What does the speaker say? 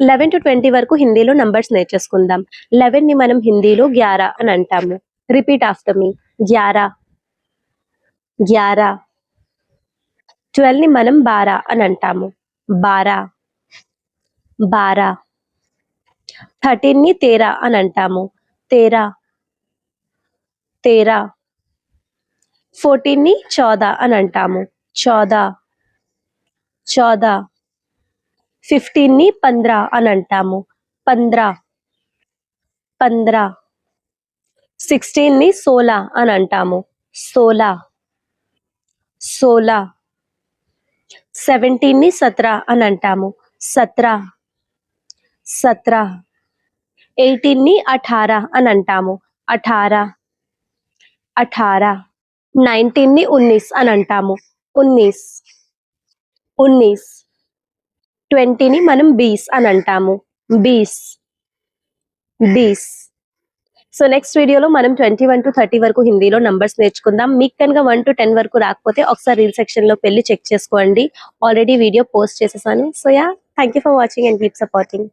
11 to 20 వరకు హిందీలో numbers నేర్చేసుకుందాం. 11 ని మనం హిందీలో 11 అని అంటాము. రిపీట్ ఆఫ్టర్ మీ. 11 11. 12 ని మనం 12 అని అంటాము. 12 12. 13 ని 13 అని అంటాము. 13 13. 14 ని 14 అని అంటాము. 14 14. 15 ని 15 అని అంటాము. 15 15. 16 ని 16 అని అంటాము. 16 16. 17 ని 17 అని అంటాము. 17 17. 18 ని 18 అని అంటాము. 18 18. 19 ని 19 అని అంటాము. 19 19. 20 ని మనం 20 అని అంటాము. 20 20. సో నెక్స్ట్ వీడియోలో మనం 21 to 30 వరకు హిందీలో నంబర్స్ నేర్చుకుందాం. మీకు కనుక 1 to 10 వరకు రాకపోతే ఒకసారి రీల్ సెక్షన్ లోకి వెళ్ళి చెక్ చేసుకోండి. ఆల్రెడీ వీడియో పోస్ట్ చేసేసాను. So yeah, thank you for watching and keep supporting.